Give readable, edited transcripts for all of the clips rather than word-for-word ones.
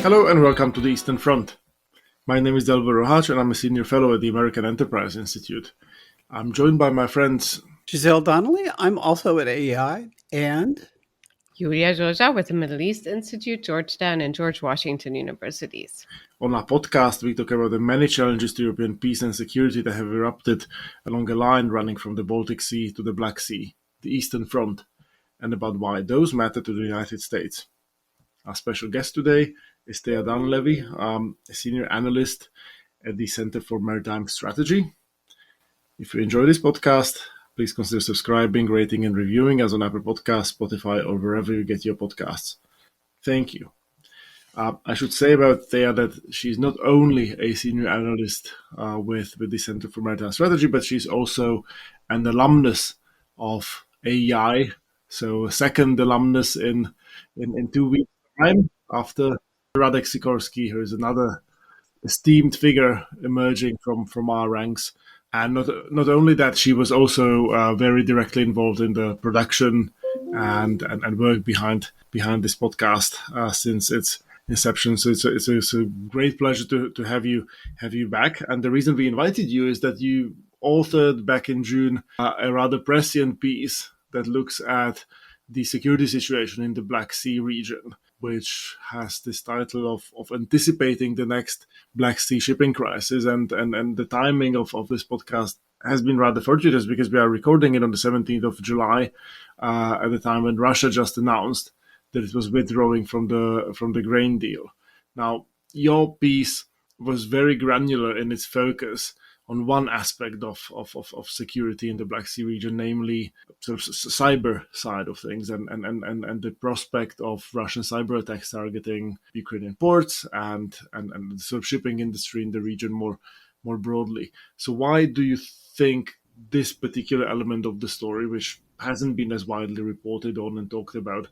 Hello and welcome to the Eastern Front. My name is Delbert Rohach and I'm a senior fellow at the American Enterprise Institute. I'm joined by my friends Giselle Donnelly. I'm also at AEI, and Julia Georgia with the Middle East Institute, Georgetown and George Washington Universities. On our podcast, we talk about the many challenges to European peace and security that have erupted along a line running from the Baltic Sea to the Black Sea, the Eastern Front, and about why those matter to the United States. Our special guest today is Thea Dunlevie, a senior analyst at the Center for Maritime Strategy. If you enjoy this podcast, please consider subscribing, rating, and reviewing us on Apple Podcasts, Spotify, or wherever you get your podcasts. Thank you. I should say about Thea that she's not only a senior analyst with the Center for Maritime Strategy, but she's also an alumnus of AEI, so a second alumnus in 2 weeks' time after Radek Sikorsky, who is another esteemed figure emerging from our ranks. And not only that, she was also very directly involved in the production and work behind this podcast since its inception. So it's a great pleasure to have you back. And the reason we invited you is that you authored back in June a rather prescient piece that looks at the security situation in the Black Sea region, which has this title of anticipating the next Black Sea shipping crisis. And the timing of this podcast has been rather fortuitous because we are recording it on the 17th of July at the time when Russia just announced that it was withdrawing from the grain deal. Now, your piece was very granular in its focus on one aspect of security in the Black Sea region, namely sort of cyber side of things and the prospect of Russian cyber attacks targeting Ukrainian ports and the sort of shipping industry in the region more broadly. So why do you think this particular element of the story, which hasn't been as widely reported on and talked about,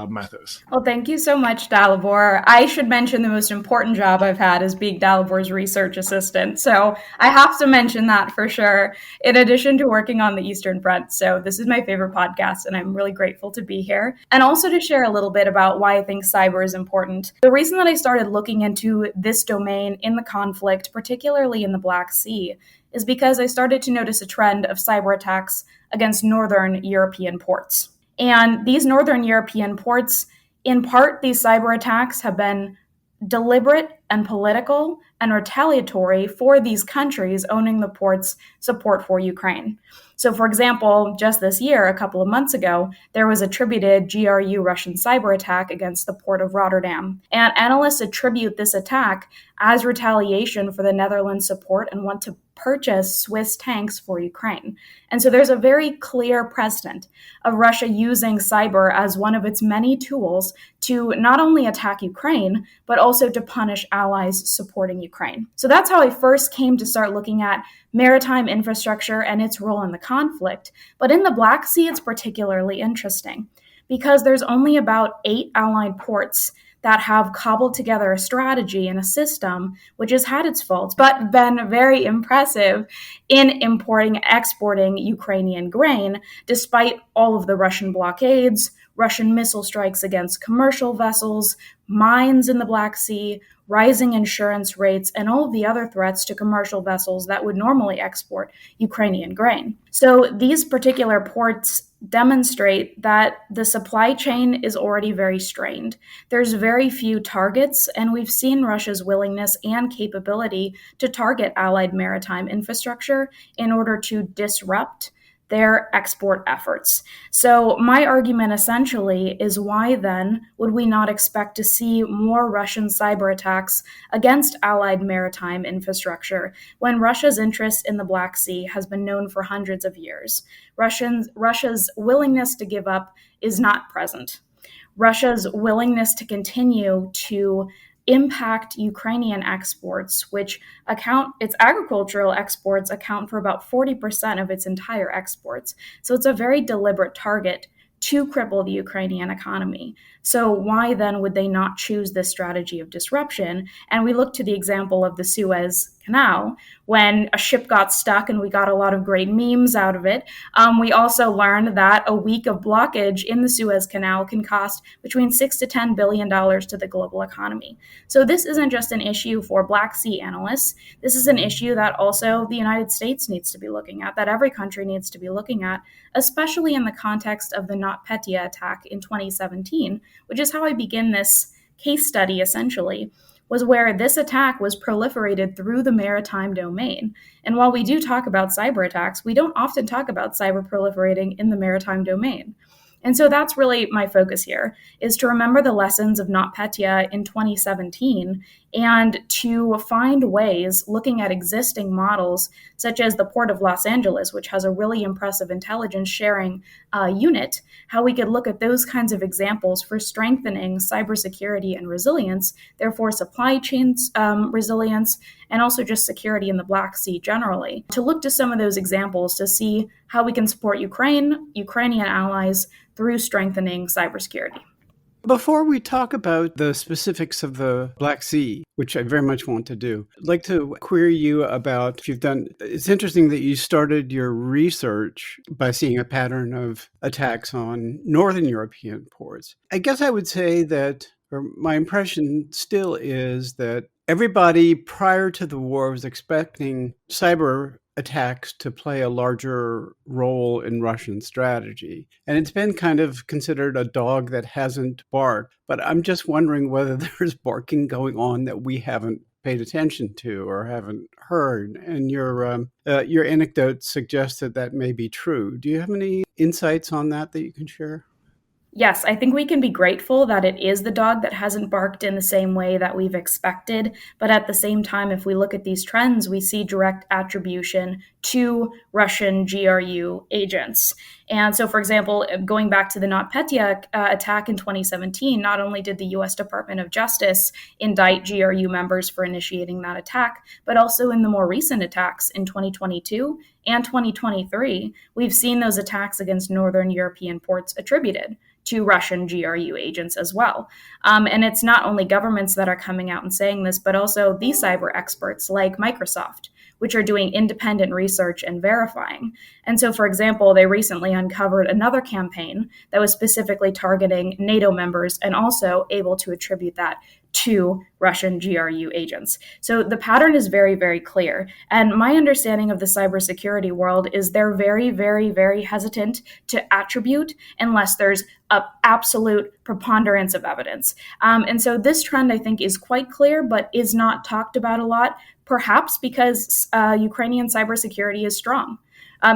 matters? Well, thank you so much, Dalibor. I should mention the most important job I've had is being Dalibor's research assistant. So I have to mention that for sure, in addition to working on the Eastern Front. So this is my favorite podcast, and I'm really grateful to be here. And also to share a little bit about why I think cyber is important. The reason that I started looking into this domain in the conflict, particularly in the Black Sea, is because I started to notice a trend of cyber attacks against Northern European ports. And these Northern European ports, in part, these cyber attacks have been deliberate and political and retaliatory for these countries owning the port's support for Ukraine. So, for example, just this year, a couple of months ago, there was attributed GRU Russian cyber attack against the port of Rotterdam. And analysts attribute this attack as retaliation for the Netherlands' support and want to purchase Swiss tanks for Ukraine. And so there's a very clear precedent of Russia using cyber as one of its many tools to not only attack Ukraine, but also to punish allies supporting Ukraine. So that's how I first came to start looking at maritime infrastructure and its role in the conflict. But in the Black Sea, it's particularly interesting because there's only about 8 allied ports that have cobbled together a strategy and a system which has had its faults, but been very impressive in importing and exporting Ukrainian grain, despite all of the Russian blockades, Russian missile strikes against commercial vessels, mines in the Black Sea, rising insurance rates, and all of the other threats to commercial vessels that would normally export Ukrainian grain. So these particular ports demonstrate that the supply chain is already very strained. There's very few targets, and we've seen Russia's willingness and capability to target allied maritime infrastructure in order to disrupt their export efforts. So my argument essentially is why then would we not expect to see more Russian cyber attacks against allied maritime infrastructure when Russia's interest in the Black Sea has been known for hundreds of years? Russia's willingness to give up is not present. Russia's willingness to continue to impact Ukrainian exports, which its agricultural exports account for about 40% of its entire exports. So it's a very deliberate target to cripple the Ukrainian economy. So why then would they not choose this strategy of disruption? And we look to the example of the Suez Canal, when a ship got stuck and we got a lot of great memes out of it. We also learned that a week of blockage in the Suez Canal can cost between $6 to $10 billion to the global economy. So this isn't just an issue for Black Sea analysts. This is an issue that also the United States needs to be looking at, that every country needs to be looking at, especially in the context of the NotPetya attack in 2017, which is how I begin this case study essentially, was where this attack was proliferated through the maritime domain. And while we do talk about cyber attacks, we don't often talk about cyber proliferating in the maritime domain. And so that's really my focus here, is to remember the lessons of NotPetya in 2017 and to find ways, looking at existing models, such as the Port of Los Angeles, which has a really impressive intelligence sharing unit, how we could look at those kinds of examples for strengthening cybersecurity and resilience, therefore supply chains resilience, and also just security in the Black Sea generally. To look to some of those examples to see how we can support Ukrainian allies through strengthening cybersecurity. Before we talk about the specifics of the Black Sea, which I very much want to do, I'd like to query you about if you've done. It's interesting that you started your research by seeing a pattern of attacks on Northern European ports. I guess I would say that, or my impression still is that everybody prior to the war was expecting cyber attacks to play a larger role in Russian strategy. And it's been kind of considered a dog that hasn't barked. But I'm just wondering whether there's barking going on that we haven't paid attention to or haven't heard. And your anecdote suggests that that may be true. Do you have any insights on that you can share? Yes, I think we can be grateful that it is the dog that hasn't barked in the same way that we've expected. But at the same time, if we look at these trends, we see direct attribution to Russian GRU agents. And so, for example, going back to the NotPetya attack in 2017, not only did the U.S. Department of Justice indict GRU members for initiating that attack, but also in the more recent attacks in 2022 and 2023, we've seen those attacks against Northern European ports attributed to Russian GRU agents as well. And it's not only governments that are coming out and saying this, but also the cyber experts like Microsoft, which are doing independent research and verifying. And so, for example, they recently uncovered another campaign that was specifically targeting NATO members and also able to attribute that to Russian GRU agents. So the pattern is very, very clear. And my understanding of the cybersecurity world is they're very, very, very hesitant to attribute unless there's an absolute preponderance of evidence. And so this trend, I think, is quite clear, but is not talked about a lot, perhaps because Ukrainian cybersecurity is strong.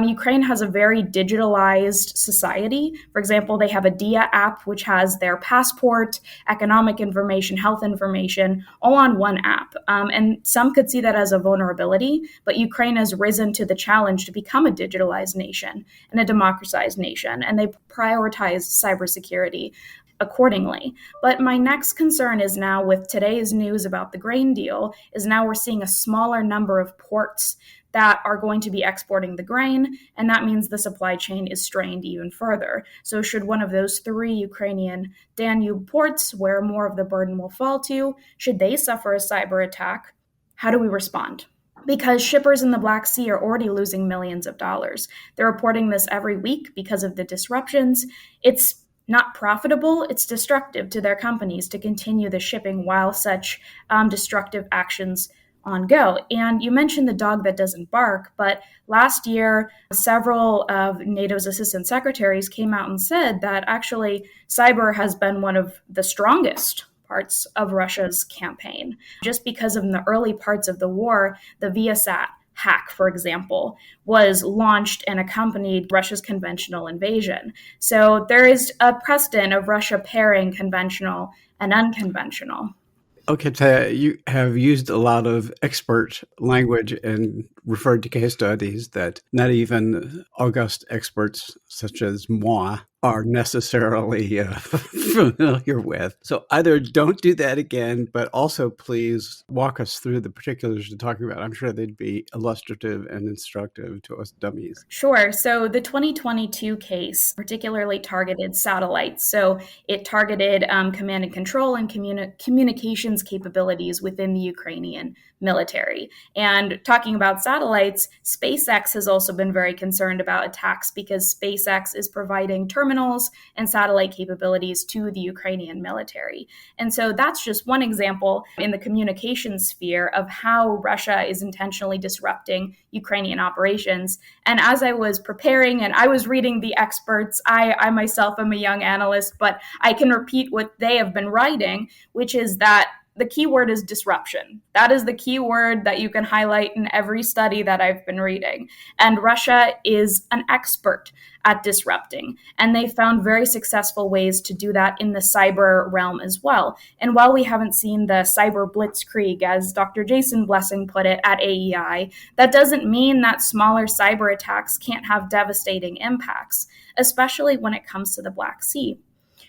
Ukraine has a very digitalized society. For example, they have a Dia app, which has their passport, economic information, health information, all on one app. And some could see that as a vulnerability, but Ukraine has risen to the challenge to become a digitalized nation and a democratized nation, and they prioritize cybersecurity accordingly. But my next concern is now with today's news about the grain deal, is now we're seeing a smaller number of ports that are going to be exporting the grain, and that means the supply chain is strained even further. So should one of those three Ukrainian Danube ports, where more of the burden will fall to, should they suffer a cyber attack, how do we respond? Because shippers in the Black Sea are already losing millions of dollars. They're reporting this every week because of the disruptions. It's not profitable, it's destructive to their companies to continue the shipping while such destructive actions on go. And you mentioned the dog that doesn't bark, but last year, several of NATO's assistant secretaries came out and said that actually cyber has been one of the strongest parts of Russia's campaign. Just because of in the early parts of the war, the Viasat hack, for example, was launched and accompanied Russia's conventional invasion. So there is a precedent of Russia pairing conventional and unconventional. Okay, Thea, you have used a lot of expert language and referred to case studies that not even august experts such as moi are necessarily familiar with. So either don't do that again, but also please walk us through the particulars you're talking about. I'm sure they'd be illustrative and instructive to us dummies. Sure. So the 2022 case particularly targeted satellites. So it targeted command and control and communications capabilities within the Ukrainian military. And talking about satellites, SpaceX has also been very concerned about attacks because SpaceX is providing terminals and satellite capabilities to the Ukrainian military. And so that's just one example in the communication sphere of how Russia is intentionally disrupting Ukrainian operations. And as I was preparing and I was reading the experts, I myself am a young analyst, but I can repeat what they have been writing, which is that the key word is disruption. That is the key word that you can highlight in every study that I've been reading. And Russia is an expert at disrupting. And they found very successful ways to do that in the cyber realm as well. And while we haven't seen the cyber blitzkrieg, as Dr. Jason Blessing put it at AEI, that doesn't mean that smaller cyber attacks can't have devastating impacts, especially when it comes to the Black Sea.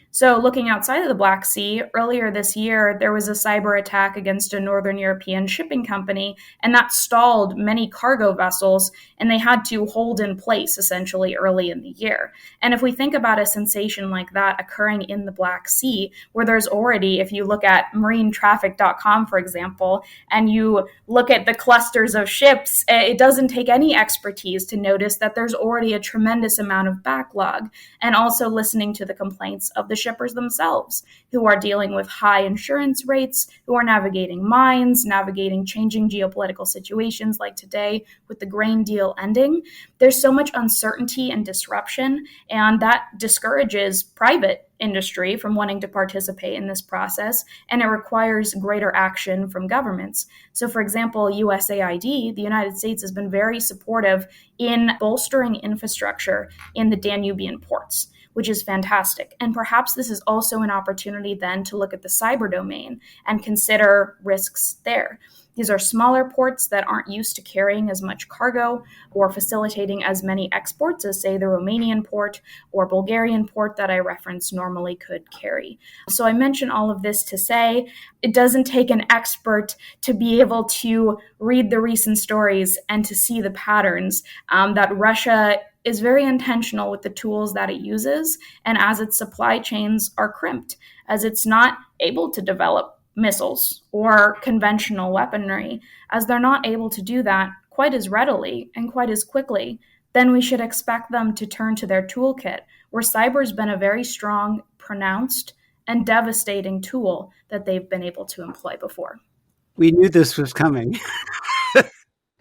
So looking outside of the Black Sea, earlier this year, there was a cyber attack against a Northern European shipping company, and that stalled many cargo vessels, and they had to hold in place essentially early in the year. And if we think about a sensation like that occurring in the Black Sea, where there's already, if you look at marinetraffic.com, for example, and you look at the clusters of ships, it doesn't take any expertise to notice that there's already a tremendous amount of backlog, and also listening to the complaints of the shippers themselves, who are dealing with high insurance rates, who are navigating mines, navigating changing geopolitical situations like today with the grain deal ending. There's so much uncertainty and disruption, and that discourages private industry from wanting to participate in this process, and it requires greater action from governments. So, for example, USAID, the United States, has been very supportive in bolstering infrastructure in the Danubian ports, which is fantastic. And perhaps this is also an opportunity then to look at the cyber domain and consider risks there. These are smaller ports that aren't used to carrying as much cargo or facilitating as many exports as, say, the Romanian port or Bulgarian port that I referenced normally could carry. So I mention all of this to say it doesn't take an expert to be able to read the recent stories and to see the patterns that Russia is very intentional with the tools that it uses, and as its supply chains are crimped, as it's not able to develop missiles or conventional weaponry, as they're not able to do that quite as readily and quite as quickly, then we should expect them to turn to their toolkit, where cyber's been a very strong, pronounced, and devastating tool that they've been able to employ before. We knew this was coming.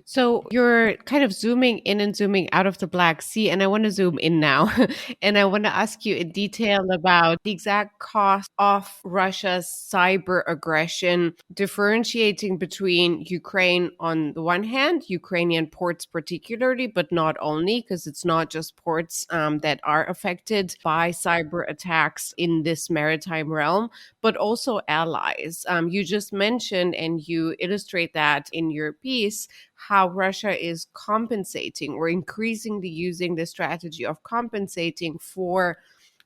So you're kind of zooming in and zooming out of the Black Sea, and I want to zoom in now. And I want to ask you in detail about the exact cost of Russia's cyber aggression, differentiating between Ukraine on the one hand, Ukrainian ports particularly, but not only, because it's not just ports that are affected by cyber attacks in this maritime realm, but also allies. You just mentioned, and you illustrate that in your piece, how Russia is compensating or increasingly using the strategy of compensating for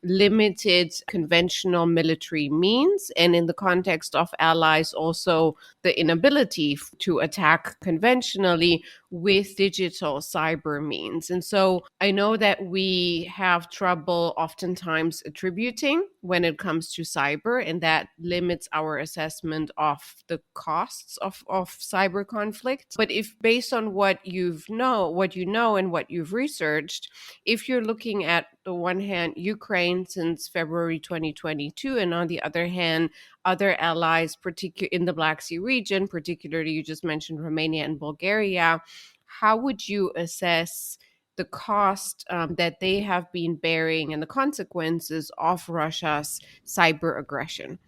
limited conventional military means, and in the context of allies, also the inability to attack conventionally with digital cyber means. And so I know that we have trouble oftentimes attributing when it comes to cyber, and that limits our assessment of the costs of cyber conflict. But if based on what you know and what you've researched, if you're looking at the one hand Ukraine since February 2022, and on the other hand other allies, particularly in the Black Sea region, particularly you just mentioned Romania and Bulgaria, how would you assess the cost that they have been bearing and the consequences of Russia's cyber aggression?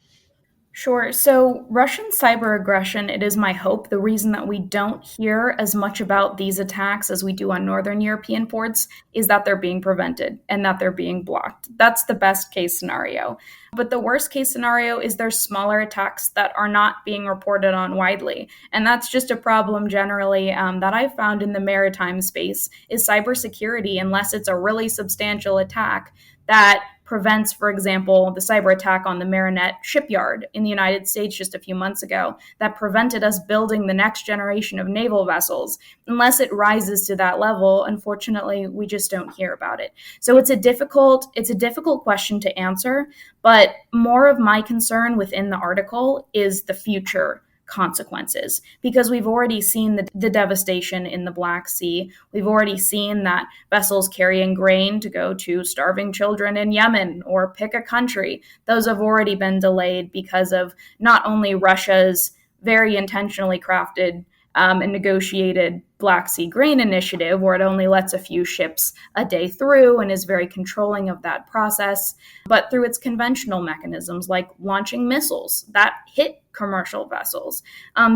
Sure. So Russian cyber aggression, it is my hope, the reason that we don't hear as much about these attacks as we do on Northern European ports is that they're being prevented and that they're being blocked. That's the best case scenario. But the worst case scenario is there's smaller attacks that are not being reported on widely. And that's just a problem generally that I've found in the maritime space is cybersecurity, unless it's a really substantial attack, that prevents, for example, the cyber attack on the Marinette shipyard in the United States just a few months ago that prevented us building the next generation of naval vessels. Unless it rises to that level, unfortunately, we just don't hear about it. So it's a difficult question to answer, but more of my concern within the article is the future consequences, because we've already seen the devastation in the Black Sea. We've already seen that vessels carrying grain to go to starving children in Yemen or pick a country, those have already been delayed because of not only Russia's very intentionally crafted and negotiated Black Sea Grain Initiative, where it only lets a few ships a day through and is very controlling of that process, but through its conventional mechanisms like launching missiles that hit commercial vessels.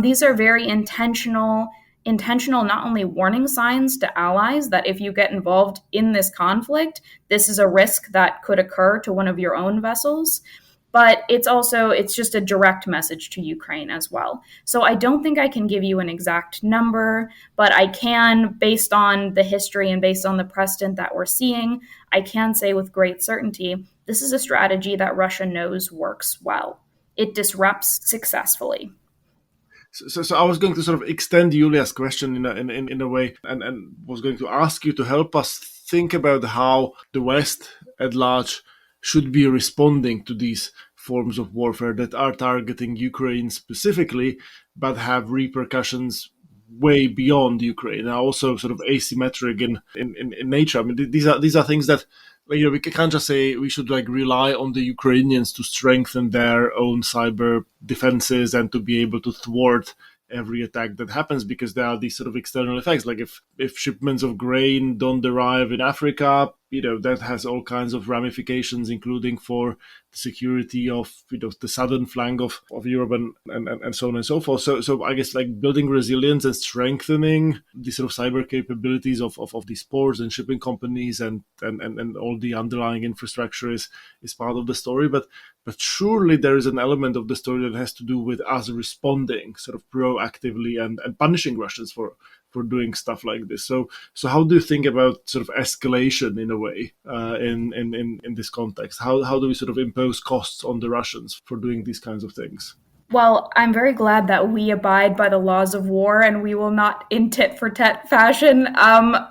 These are very intentional not only warning signs to allies that if you get involved in this conflict, this is a risk that could occur to one of your own vessels, but it's just a direct message to Ukraine as well. So I don't think I can give you an exact number, but I can, based on the history and based on the precedent that we're seeing, I can say with great certainty, this is a strategy that Russia knows works well. It disrupts successfully. So I was going to sort of extend Julia's question in a way, and was going to ask you to help us think about how the West at large should be responding to these forms of warfare that are targeting Ukraine specifically, but have repercussions way beyond Ukraine, and also sort of asymmetric in nature. I mean, these are things that, we can't just say we should rely on the Ukrainians to strengthen their own cyber defenses and to be able to thwart every attack that happens, because there are these sort of external effects. Like if shipments of grain don't arrive in Africa, that has all kinds of ramifications, including for the security of the southern flank of Europe and so on and so forth. So I guess building resilience and strengthening the sort of cyber capabilities of these ports and shipping companies and all the underlying infrastructure is part of the story. But surely there is an element of the story that has to do with us responding sort of proactively and punishing Russians for doing stuff like this. So how do you think about sort of escalation in a way in this context? How do we sort of impose costs on the Russians for doing these kinds of things? Well, I'm very glad that we abide by the laws of war and we will not, in tit-for-tat fashion,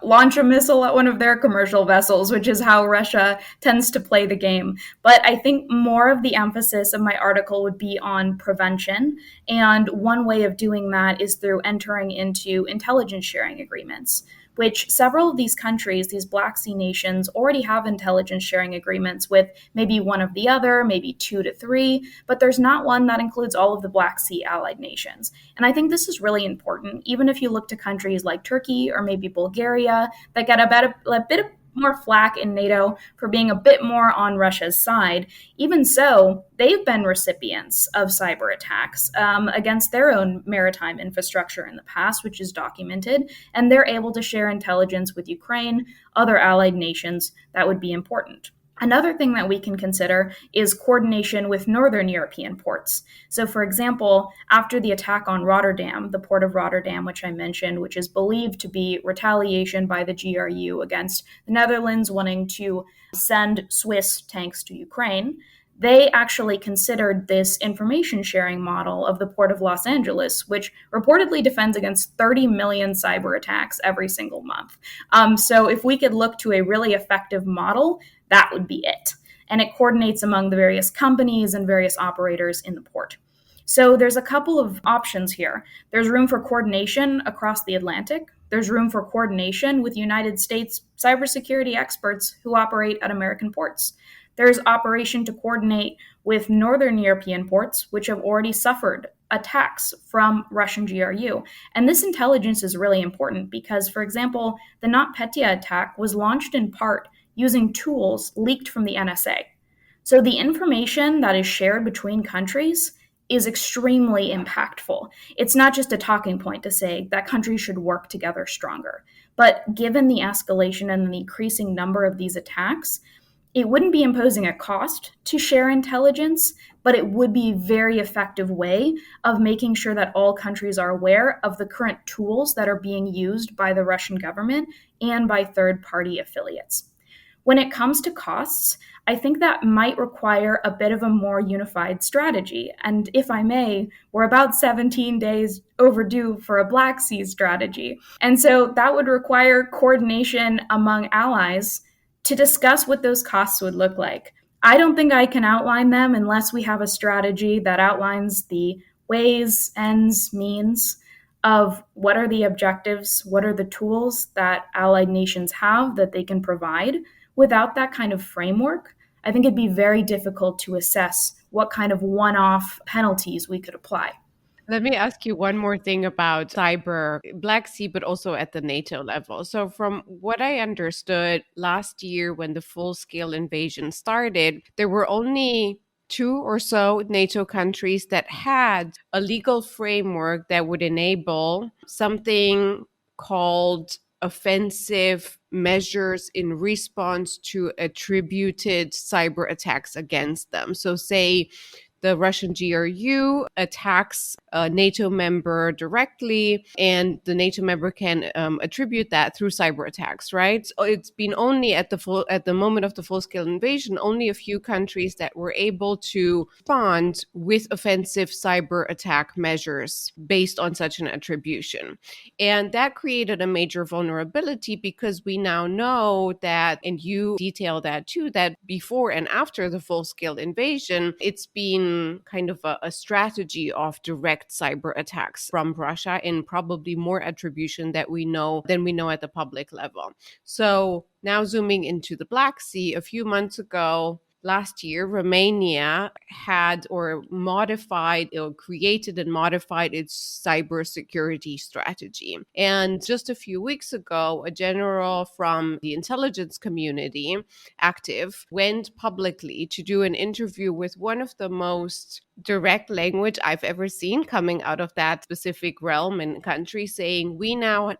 launch a missile at one of their commercial vessels, which is how Russia tends to play the game. But I think more of the emphasis of my article would be on prevention. And one way of doing that is through entering into intelligence sharing agreements, which several of these countries, these Black Sea nations, already have intelligence sharing agreements with maybe one of the other, maybe 2 to 3, but there's not one that includes all of the Black Sea allied nations. And I think this is really important, even if you look to countries like Turkey or maybe Bulgaria that get a bit more flack in NATO for being a bit more on Russia's side. Even so, they've been recipients of cyber attacks against their own maritime infrastructure in the past, which is documented, and they're able to share intelligence with Ukraine, other allied nations. That would be important. Another thing that we can consider is coordination with northern European ports. So, for example, after the attack on Rotterdam, the port of Rotterdam, which I mentioned, which is believed to be retaliation by the GRU against the Netherlands wanting to send Swiss tanks to Ukraine, they actually considered this information sharing model of the Port of Los Angeles, which reportedly defends against 30 million cyber attacks every single month. So if we could look to a really effective model, that would be it. And it coordinates among the various companies and various operators in the port. So there's a couple of options here. There's room for coordination across the Atlantic. There's room for coordination with United States cybersecurity experts who operate at American ports. There's operation to coordinate with northern European ports, which have already suffered attacks from Russian GRU. And this intelligence is really important because, for example, the NotPetya attack was launched in part using tools leaked from the NSA. So the information that is shared between countries is extremely impactful. It's not just a talking point to say that countries should work together stronger. But given the escalation and the increasing number of these attacks, it wouldn't be imposing a cost to share intelligence, but it would be a very effective way of making sure that all countries are aware of the current tools that are being used by the Russian government and by third-party affiliates. When it comes to costs, I think that might require a bit of a more unified strategy. And if I may, we're about 17 days overdue for a Black Sea strategy. And so that would require coordination among allies to discuss what those costs would look like. I don't think I can outline them unless we have a strategy that outlines the ways, ends, means of what are the objectives, what are the tools that allied nations have that they can provide. Without that kind of framework, I think it'd be very difficult to assess what kind of one-off penalties we could apply. Let me ask you one more thing about cyber Black Sea, but also at the NATO level. So from what I understood last year when the full-scale invasion started, there were only 2 or so NATO countries that had a legal framework that would enable something called offensive measures in response to attributed cyber attacks against them. So say the Russian GRU attacks a NATO member directly, and the NATO member can attribute that through cyber attacks, right? So it's been only at the moment of the full-scale invasion, only a few countries that were able to respond with offensive cyber attack measures based on such an attribution. And that created a major vulnerability because we now know that, and you detail that too, that before and after the full-scale invasion, it's been kind of a strategy of direct cyber attacks from Russia, and probably more attribution than we know at the public level. So now zooming into the Black Sea, a few months ago, last year, Romania had created and modified its cybersecurity strategy. And just a few weeks ago, a general from the intelligence community, active, went publicly to do an interview with one of the most direct language I've ever seen coming out of that specific realm and country, saying we now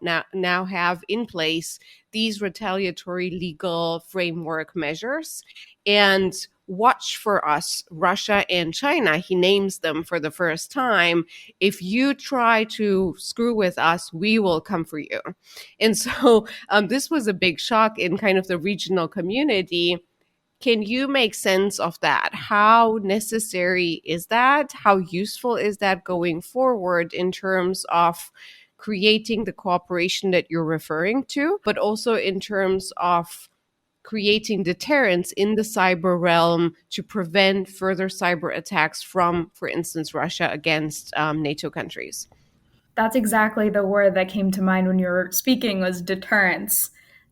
have in place these retaliatory legal framework measures, and watch for us, Russia and China. He names them for the first time. If you try to screw with us, we will come for you. And so this was a big shock in kind of the regional community. Can you make sense of that? How necessary is that? How useful is that going forward in terms of creating the cooperation that you're referring to, but also in terms of creating deterrence in the cyber realm to prevent further cyber attacks from, for instance, Russia against NATO countries? That's exactly the word that came to mind when you were speaking, was deterrence.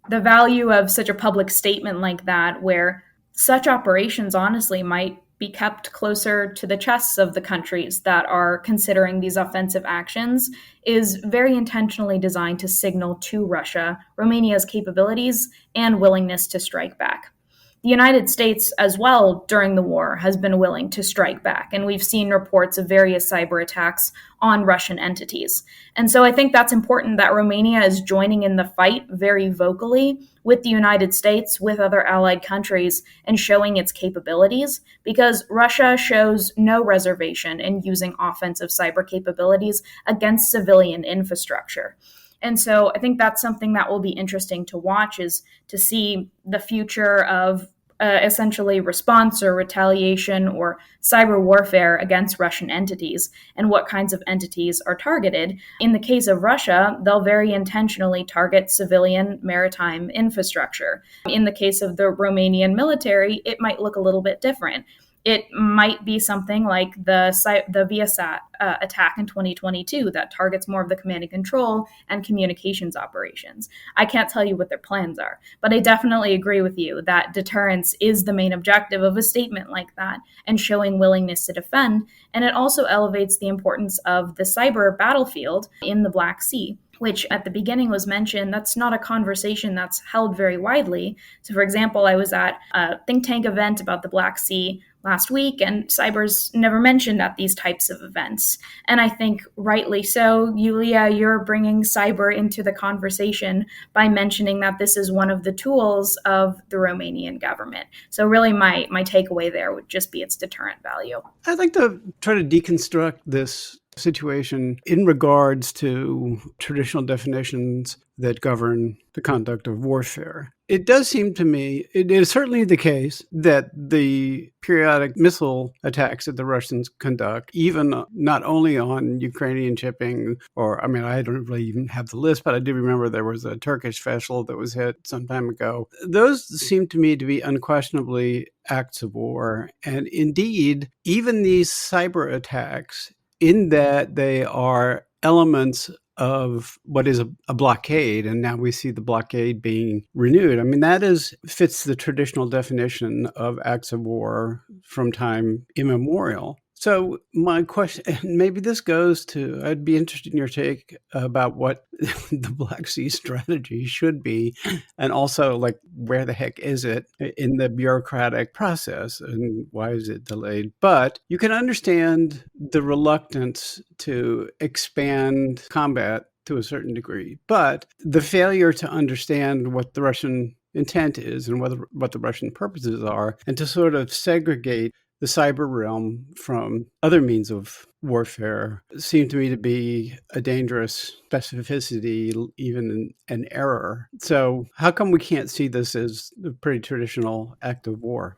The value of such a public statement like that, where such operations honestly might be kept closer to the chests of the countries that are considering these offensive actions, is very intentionally designed to signal to Russia Romania's capabilities and willingness to strike back. The United States as well during the war has been willing to strike back, and we've seen reports of various cyber attacks on Russian entities. And so I think that's important that Romania is joining in the fight very vocally with the United States, with other allied countries, and showing its capabilities, because Russia shows no reservation in using offensive cyber capabilities against civilian infrastructure. And so I think that's something that will be interesting to watch, is to see the future of essentially response or retaliation or cyber warfare against Russian entities, and what kinds of entities are targeted. In the case of Russia, they'll very intentionally target civilian maritime infrastructure. In the case of the Romanian military, it might look a little bit different. It might be something like the Viasat attack in 2022 that targets more of the command and control and communications operations. I can't tell you what their plans are, but I definitely agree with you that deterrence is the main objective of a statement like that, and showing willingness to defend. And it also elevates the importance of the cyber battlefield in the Black Sea, which at the beginning was mentioned. That's not a conversation that's held very widely. So, for example, I was at a think tank event about the Black Sea last week, and cyber's never mentioned at these types of events. And I think rightly so. Yulia, you're bringing cyber into the conversation by mentioning that this is one of the tools of the Romanian government. So really my takeaway there would just be its deterrent value. I'd like to try to deconstruct this situation in regards to traditional definitions that govern the conduct of warfare. It does seem to me, it is certainly the case that the periodic missile attacks that the Russians conduct, even not only on Ukrainian shipping, or, I mean, I don't really even have the list, but I do remember there was a Turkish vessel that was hit some time ago. Those seem to me to be unquestionably acts of war. And indeed, even these cyber attacks, in that they are elements of what is a blockade, and now we see the blockade being renewed. I mean, that fits the traditional definition of acts of war from time immemorial. So my question, and maybe this goes to, I'd be interested in your take about what the Black Sea strategy should be, and also like where the heck is it in the bureaucratic process and why is it delayed? But you can understand the reluctance to expand combat to a certain degree, but the failure to understand what the Russian intent is and what the Russian purposes are, and to sort of segregate the cyber realm from other means of warfare seemed to me to be a dangerous specificity, even an error. So how come we can't see this as a pretty traditional act of war?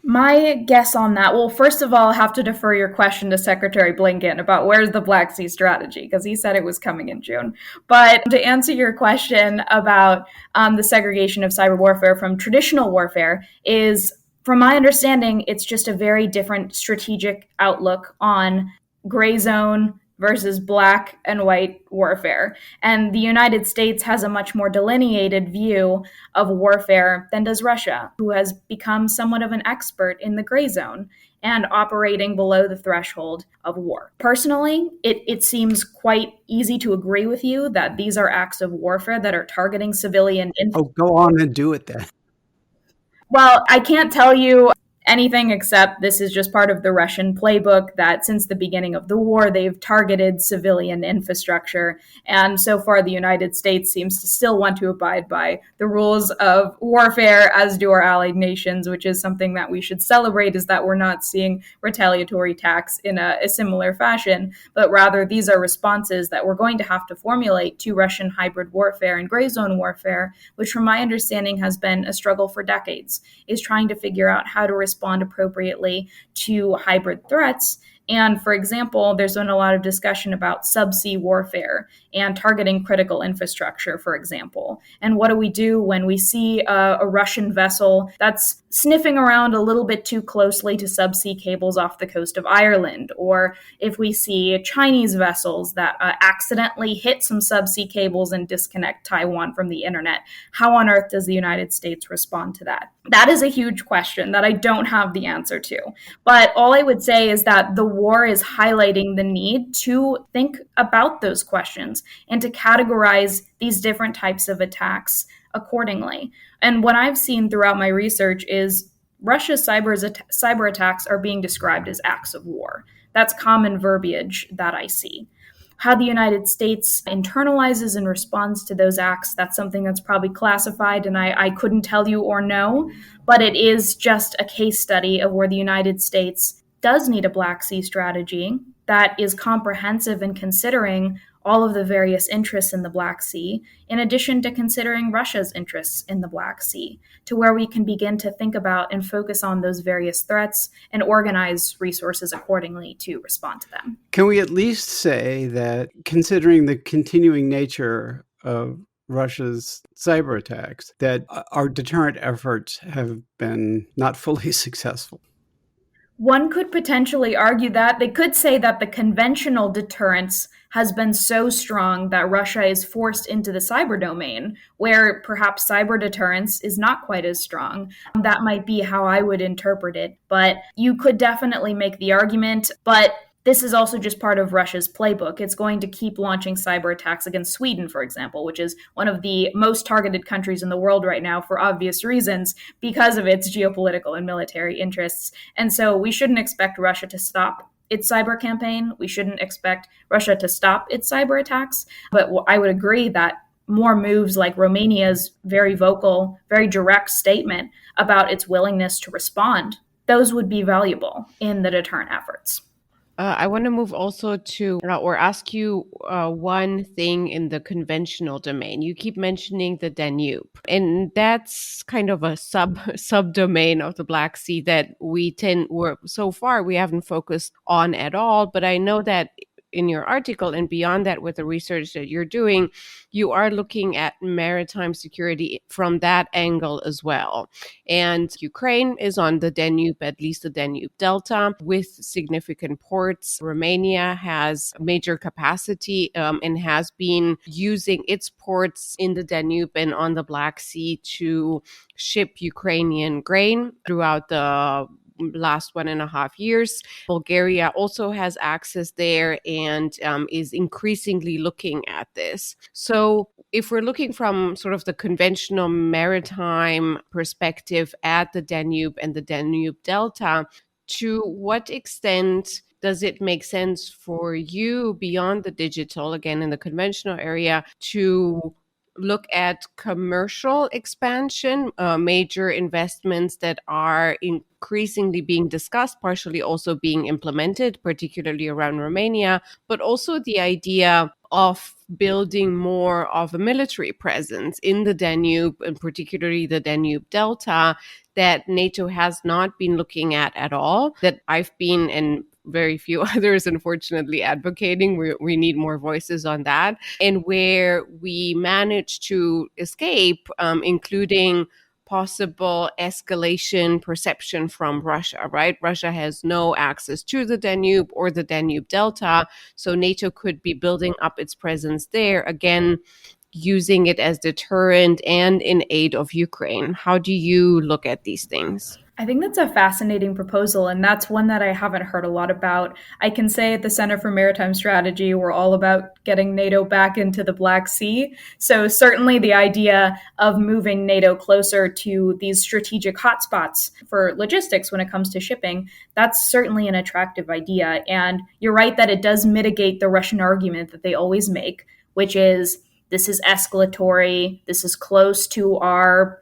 My guess on that, well, first of all, I'll have to defer your question to Secretary Blinken about where's the Black Sea strategy, because he said it was coming in June. But to answer your question about the segregation of cyber warfare from traditional warfare is, from my understanding, it's just a very different strategic outlook on gray zone versus black and white warfare. And the United States has a much more delineated view of warfare than does Russia, who has become somewhat of an expert in the gray zone and operating below the threshold of war. Personally, it seems quite easy to agree with you that these are acts of warfare that are targeting civilian Oh, go on and do it then. Well, I can't tell you anything except this is just part of the Russian playbook that since the beginning of the war, they've targeted civilian infrastructure. And so far, the United States seems to still want to abide by the rules of warfare, as do our allied nations, which is something that we should celebrate, is that we're not seeing retaliatory attacks in a similar fashion, but rather these are responses that we're going to have to formulate to Russian hybrid warfare and gray zone warfare, which from my understanding has been a struggle for decades, is trying to figure out how to respond appropriately to hybrid threats. And for example, there's been a lot of discussion about subsea warfare and targeting critical infrastructure, for example. And what do we do when we see a Russian vessel that's sniffing around a little bit too closely to subsea cables off the coast of Ireland? Or if we see Chinese vessels that accidentally hit some subsea cables and disconnect Taiwan from the internet, how on earth does the United States respond to that? That is a huge question that I don't have the answer to. But all I would say is that the war is highlighting the need to think about those questions and to categorize these different types of attacks accordingly. And what I've seen throughout my research is Russia's cyber attacks are being described as acts of war. That's common verbiage that I see. How the United States internalizes and responds to those acts, that's something that's probably classified and I couldn't tell you or know, but it is just a case study of where the United States does need a Black Sea strategy that is comprehensive in considering all of the various interests in the Black Sea, in addition to considering Russia's interests in the Black Sea, to where we can begin to think about and focus on those various threats and organize resources accordingly to respond to them. Can we at least say that, considering the continuing nature of Russia's cyber attacks, that our deterrent efforts have been not fully successful? One could potentially argue that. They could say that the conventional deterrence has been so strong that Russia is forced into the cyber domain, where perhaps cyber deterrence is not quite as strong. That might be how I would interpret it, but you could definitely make the argument. But this is also just part of Russia's playbook. It's going to keep launching cyber attacks against Sweden, for example, which is one of the most targeted countries in the world right now for obvious reasons because of its geopolitical and military interests. And so we shouldn't expect Russia to stop its cyber campaign. We shouldn't expect Russia to stop its cyber attacks. But I would agree that more moves like Romania's very vocal, very direct statement about its willingness to respond, those would be valuable in the deterrent efforts. I want to move also to or ask you one thing in the conventional domain. You keep mentioning the Danube, and that's kind of a subdomain of the Black Sea that so far we haven't focused on at all. But I know that in your article and beyond that with the research that you're doing, you are looking at maritime security from that angle as well. And Ukraine is on the Danube, at least the Danube Delta, with significant ports. Romania has major capacity and has been using its ports in the Danube and on the Black Sea to ship Ukrainian grain throughout the last 1.5 years. Bulgaria also has access there and is increasingly looking at this. So if we're looking from sort of the conventional maritime perspective at the Danube and the Danube Delta, to what extent does it make sense for you beyond the digital, again, in the conventional area, to look at commercial expansion, major investments that are increasingly being discussed, partially also being implemented, particularly around Romania, but also the idea of building more of a military presence in the Danube, and particularly the Danube Delta, that NATO has not been looking at all, that I've been and very few others, unfortunately, advocating. We need more voices on that. And where we managed to escape, including possible escalation perception from Russia, right? Russia has no access to the Danube or the Danube Delta, so NATO could be building up its presence there, again, using it as deterrent and in aid of Ukraine. How do you look at these things? I think that's a fascinating proposal, and that's one that I haven't heard a lot about. I can say at the Center for Maritime Strategy, we're all about getting NATO back into the Black Sea. So certainly the idea of moving NATO closer to these strategic hotspots for logistics when it comes to shipping, that's certainly an attractive idea. And you're right that it does mitigate the Russian argument that they always make, which is this is escalatory, this is close to our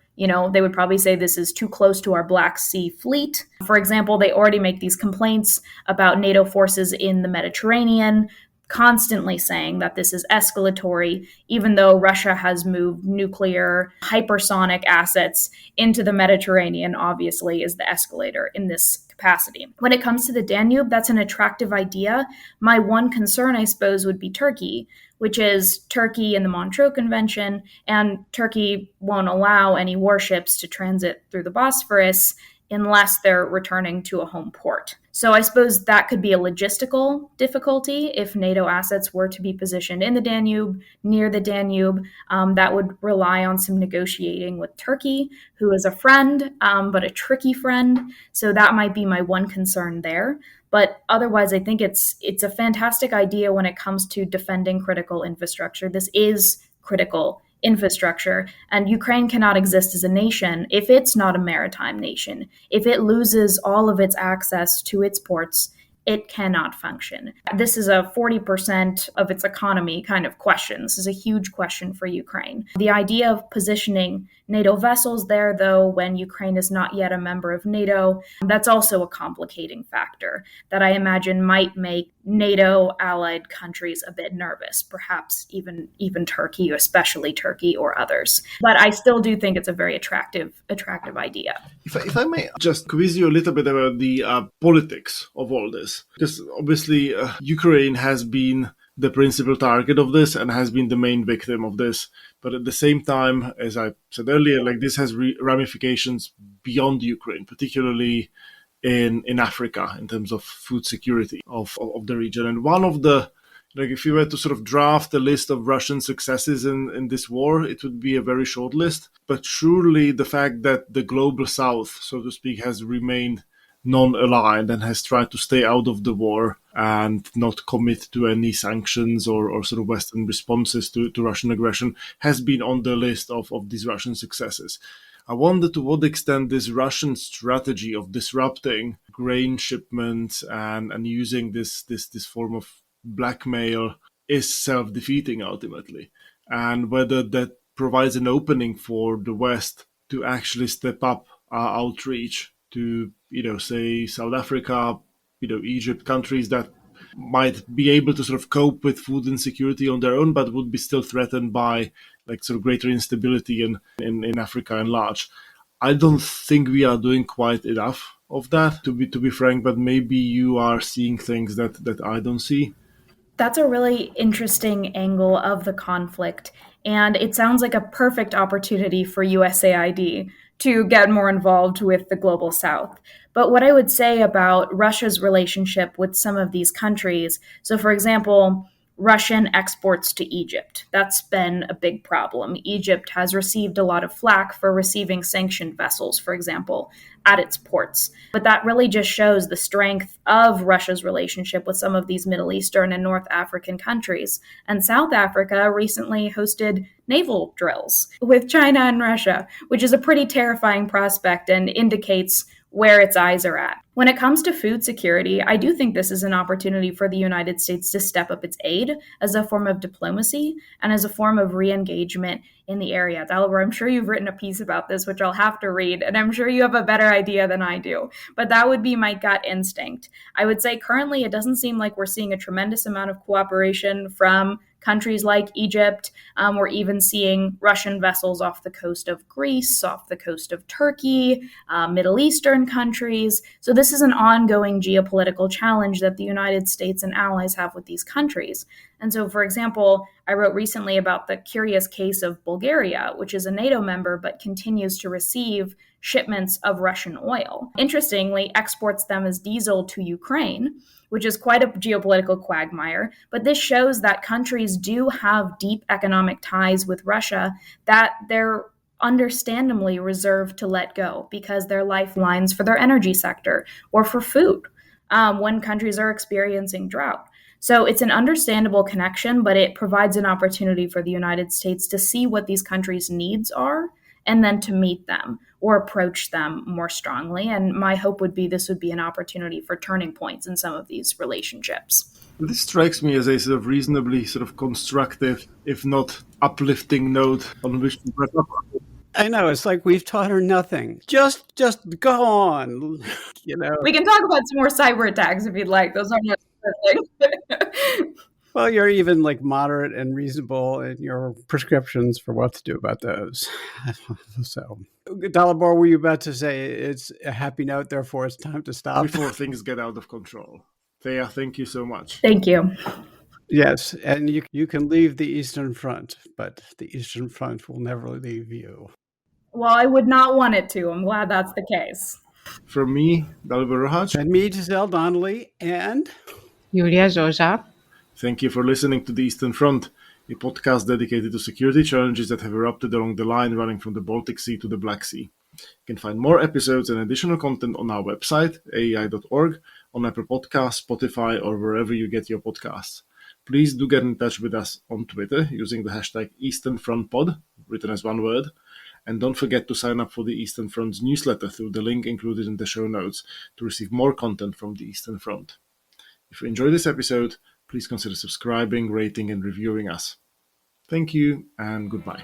they would probably say this is too close to our Black Sea fleet. For example, they already make these complaints about NATO forces in the Mediterranean, constantly saying that this is escalatory, even though Russia has moved nuclear hypersonic assets into the Mediterranean, obviously, is the escalator in this capacity. When it comes to the Danube, that's an attractive idea. My one concern, I suppose, would be Turkey, which is Turkey in the Montreux Convention, and Turkey won't allow any warships to transit through the Bosphorus unless they're returning to a home port. So I suppose that could be a logistical difficulty if NATO assets were to be positioned in the Danube, near the Danube. That would rely on some negotiating with Turkey, who is a friend, but a tricky friend. So that might be my one concern there. But otherwise, I think it's a fantastic idea when it comes to defending critical infrastructure. This is critical infrastructure, and Ukraine cannot exist as a nation if it's not a maritime nation. If it loses all of its access to its ports, it cannot function. This is a 40% of its economy kind of question. This is a huge question for Ukraine. The idea of positioning NATO vessels there, though, when Ukraine is not yet a member of NATO, that's also a complicating factor that I imagine might make NATO allied countries a bit nervous, perhaps even Turkey, especially Turkey or others. But I still do think it's a very attractive idea. If I may just quiz you a little bit about the politics of all this, because obviously Ukraine has been the principal target of this and has been the main victim of this. But at the same time, as I said earlier, this has ramifications beyond Ukraine, particularly in Africa in terms of food security of the region. And one of the, if you were to sort of draft a list of Russian successes in this war, it would be a very short list. But surely the fact that the global south, so to speak, has remained non-aligned and has tried to stay out of the war and not commit to any sanctions or sort of Western responses to Russian aggression has been on the list of these Russian successes. I wonder to what extent this Russian strategy of disrupting grain shipments and using this form of blackmail is self-defeating ultimately, and whether that provides an opening for the West to actually step up our outreach to, say, South Africa, Egypt, countries that might be able to sort of cope with food insecurity on their own, but would be still threatened by like sort of greater instability in Africa and large. I don't think we are doing quite enough of that, to be frank, but maybe you are seeing things that I don't see. That's a really interesting angle of the conflict. And it sounds like a perfect opportunity for USAID to get more involved with the global south. But what I would say about Russia's relationship with some of these countries, so for example, Russian exports to Egypt. That's been a big problem. Egypt has received a lot of flack for receiving sanctioned vessels, for example, at its ports. But that really just shows the strength of Russia's relationship with some of these Middle Eastern and North African countries. And South Africa recently hosted naval drills with China and Russia, which is a pretty terrifying prospect and indicates where its eyes are at. When it comes to food security, I do think this is an opportunity for the United States to step up its aid as a form of diplomacy and as a form of re-engagement in the area. Dalibor, I'm sure you've written a piece about this, which I'll have to read, and I'm sure you have a better idea than I do. But that would be my gut instinct. I would say currently it doesn't seem like we're seeing a tremendous amount of cooperation from countries like Egypt. We're even seeing Russian vessels off the coast of Greece, off the coast of Turkey, Middle Eastern countries. So this is an ongoing geopolitical challenge that the United States and allies have with these countries. And so, for example, I wrote recently about the curious case of Bulgaria, which is a NATO member but continues to receive shipments of Russian oil. Interestingly, exports them as diesel to Ukraine, which is quite a geopolitical quagmire. But this shows that countries do have deep economic ties with Russia that they're understandably reserved to let go because they're lifelines for their energy sector or for food when countries are experiencing drought. So it's an understandable connection, but it provides an opportunity for the United States to see what these countries' needs are and then to meet them or approach them more strongly. And my hope would be this would be an opportunity for turning points in some of these relationships. This strikes me as a sort of reasonably sort of constructive, if not uplifting note on which to wrap up. I know, it's like we've taught her nothing. Just go on, you know. We can talk about some more cyber attacks if you'd like. Those are not things. Well, you're even like moderate and reasonable in your prescriptions for what to do about those. So, Dalibor, were you about to say it's a happy note, therefore it's time to stop? Before things get out of control. Thea, thank you so much. Thank you. Yes, and you can leave the Eastern Front, but the Eastern Front will never leave you. Well, I would not want it to. I'm glad that's the case. From me, Dalibor Rohac. And me, Giselle Donnelly, and Julia Joja. Thank you for listening to The Eastern Front, a podcast dedicated to security challenges that have erupted along the line running from the Baltic Sea to the Black Sea. You can find more episodes and additional content on our website, aei.org, on Apple Podcasts, Spotify, or wherever you get your podcasts. Please do get in touch with us on Twitter using the hashtag EasternFrontPod, written as one word. And don't forget to sign up for the Eastern Front's newsletter through the link included in the show notes to receive more content from the Eastern Front. If you enjoyed this episode, please consider subscribing, rating, and reviewing us. Thank you, and goodbye.